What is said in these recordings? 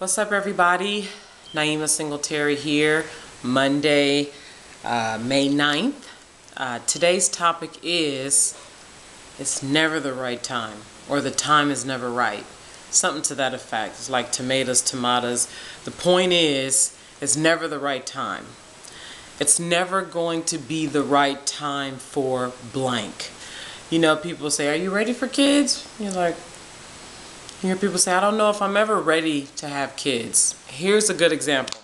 What's up, everybody? Naima Singletary here, Monday, May 9th. Today's topic is, it's never the right time, or the time is never right. Something to that effect. It's like tomatoes. The point is, it's never the right time. It's never going to be the right time for blank. You know, people say, are you ready for kids? You're like, you hear people say, I don't know if I'm ever ready to have kids. Here's a good example.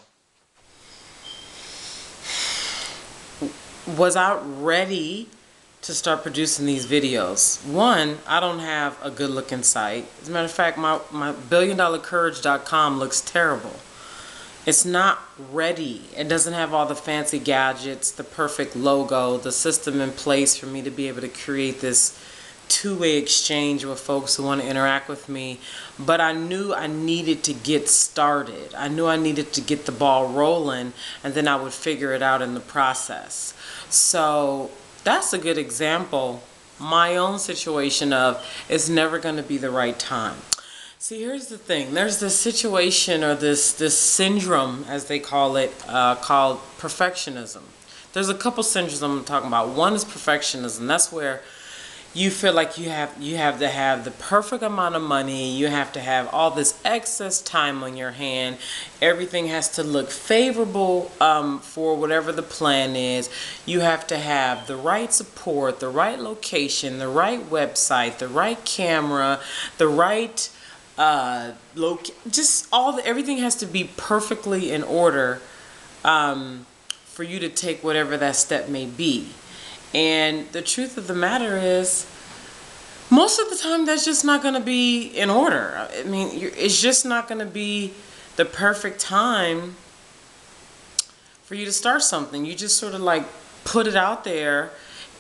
Was I ready to start producing these videos? One, I don't have a good looking site. As a matter of fact, my BillionDollarCourage.com looks terrible. It's not ready. It doesn't have all the fancy gadgets, the perfect logo, the system in place for me to be able to create this two-way exchange with folks who want to interact with me. But I knew I needed to get started. I knew I needed to get the ball rolling, and then I would figure it out in the process. So that's a good example. My own situation of, it's never going to be the right time. See, here's the thing. There's this situation, or this syndrome, as they call it, called perfectionism. There's a couple syndromes I'm talking about. One is perfectionism. That's where you feel like you have to have the perfect amount of money. You have to have all this excess time on your hand. Everything has to look favorable for whatever the plan is. You have to have the right support, the right location, the right website, the right camera, the right everything has to be perfectly in order for you to take whatever that step may be. And the truth of the matter is, most of the time that's just not going to be in order. I mean, it's just not going to be the perfect time for you to start something. You just sort of like put it out there,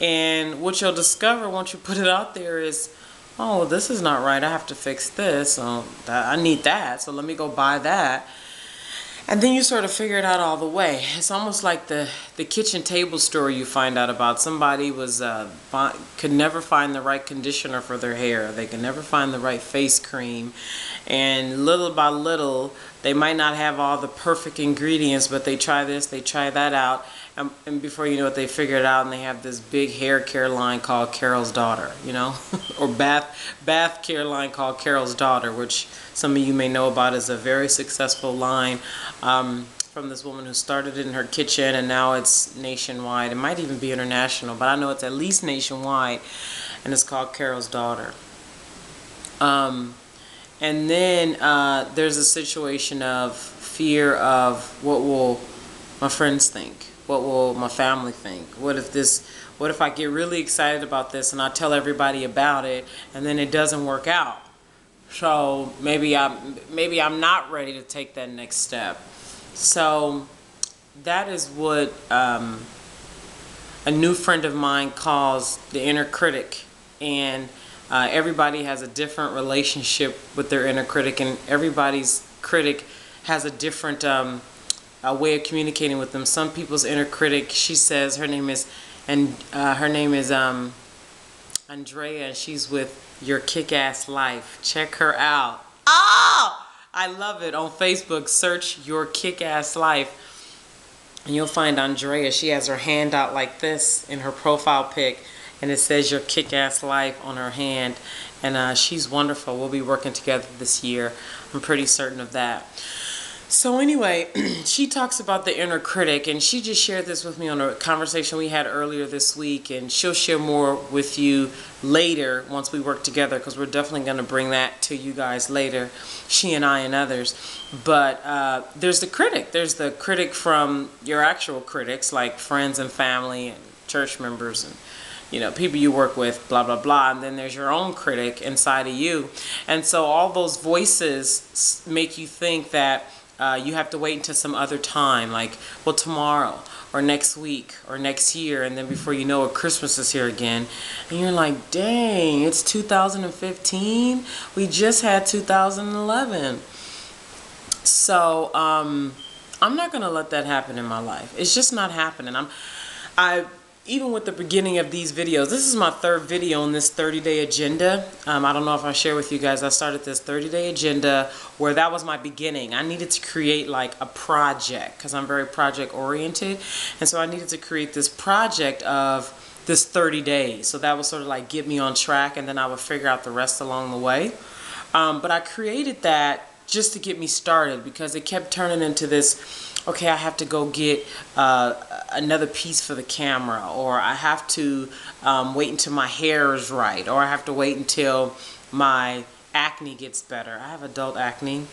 and what you'll discover once you put it out there is, oh, this is not right. I have to fix this. I need that, so let me go buy that. And then you sort of figure it out all the way. It's almost like the kitchen table story you find out about. Somebody could never find the right conditioner for their hair. They could never find the right face cream. And little by little, they might not have all the perfect ingredients, but they try this, they try that out. And before you know it, they figure it out, and they have this big hair care line called Carol's Daughter, you know, or bath care line called Carol's Daughter, which some of you may know about as a very successful line from this woman who started it in her kitchen, and now it's nationwide. It might even be international, but I know it's at least nationwide, and it's called Carol's Daughter. And then there's a situation of fear of, what will my friends think? What will my family think? What if I get really excited about this and I tell everybody about it, and then it doesn't work out? So maybe I'm not ready to take that next step. So that is what a new friend of mine calls the inner critic. And everybody has a different relationship with their inner critic, and everybody's critic has a different a way of communicating with them. Some people's inner critic, she says her name is Andrea, and she's with Your Kick-Ass Life. Check her out. Oh, I love it. On Facebook, search Your Kick-Ass Life, and you'll find Andrea. She has her hand out like this in her profile pic, and it says Your Kick-Ass Life on her hand. And she's wonderful. We'll be working together this year. I'm pretty certain of that. So anyway, she talks about the inner critic, and she just shared this with me on a conversation we had earlier this week, and she'll share more with you later once we work together, because we're definitely going to bring that to you guys later, she and I and others. But there's the critic. There's the critic from your actual critics, like friends and family and church members and, you know, people you work with, blah, blah, blah. And then there's your own critic inside of you. And so all those voices make you think that you have to wait until some other time, like, well, tomorrow or next week or next year, and then before you know it, Christmas is here again. And you're like, dang, it's 2015? We just had 2011. So I'm not going to let that happen in my life. It's just not happening. even with the beginning of these videos, this is my third video on this 30-day agenda. I don't know if I share with you guys, I started this 30-day agenda where that was my beginning. I needed to create like a project because I'm very project oriented. And so I needed to create this project of this 30 days. So that would sort of like get me on track, and then I would figure out the rest along the way. But I created that just to get me started because it kept turning into this, okay, I have to go get another piece for the camera, or I have to wait until my hair is right, or I have to wait until my acne gets better. I have adult acne,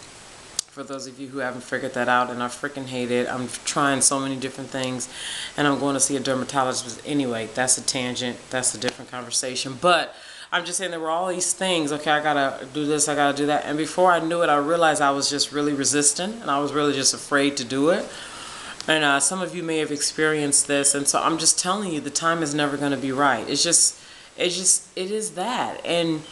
for those of you who haven't figured that out, and I freaking hate it. I'm trying so many different things, and I'm going to see a dermatologist. But anyway, that's a tangent. That's a different conversation. But I'm just saying there were all these things. Okay, I gotta do this, I gotta do that. And before I knew it, I realized I was just really resistant, and I was really just afraid to do it. And some of you may have experienced this, and so I'm just telling you, the time is never going to be right. It is that. And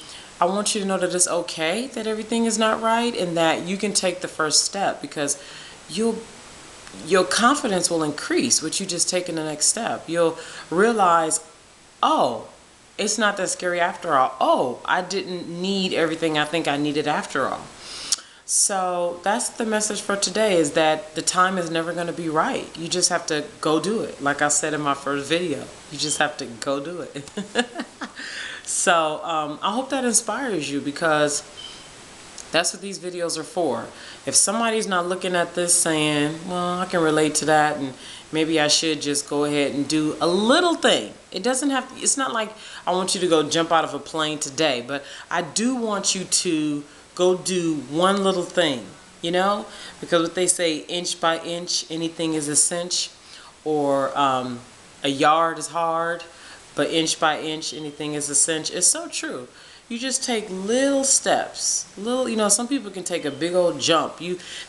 I want you to know that it's okay that everything is not right, and that you can take the first step, because your confidence will increase with you just taking the next step. You'll realize, oh, it's not that scary after all. Oh, I didn't need everything I think I needed after all. So that's the message for today, is that the time is never going to be right. You just have to go do it. Like I said in my first video, you just have to go do it. So I hope that inspires you, because that's what these videos are for. If somebody's not looking at this saying, well, I can relate to that, and maybe I should just go ahead and do a little thing. It doesn't have to, it's not like I want you to go jump out of a plane today, but I do want you to go do one little thing, you know? Because what they say, inch by inch, anything is a cinch, or a yard is hard, but inch by inch, anything is a cinch. It's so true. You just take little steps. Some people can take a big old jump.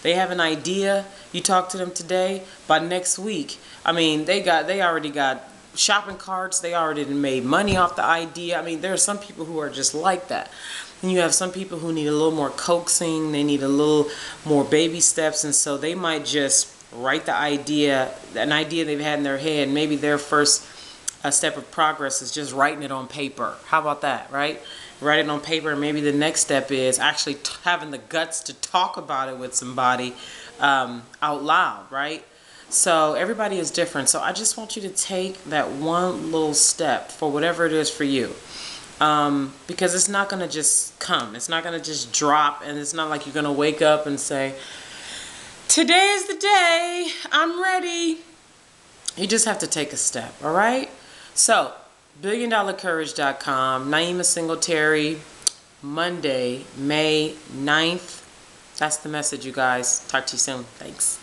They have an idea, you talk to them today, by next week, I mean, they already got shopping carts, they already made money off the idea. I mean, there are some people who are just like that. And you have some people who need a little more coaxing, they need a little more baby steps, and so they might just write an idea they've had in their head. Maybe their first step of progress is just writing it on paper. How about that, right? Write it on paper, and maybe the next step is actually having the guts to talk about it with somebody out loud, right? So everybody is different. So I just want you to take that one little step for whatever it is for you. Because it's not going to just come. It's not going to just drop, and it's not like you're going to wake up and say, today is the day, I'm ready. You just have to take a step, all right? So, BillionDollarCourage.com, Naima Singletary, Monday, May 9th. That's the message, you guys. Talk to you soon. Thanks.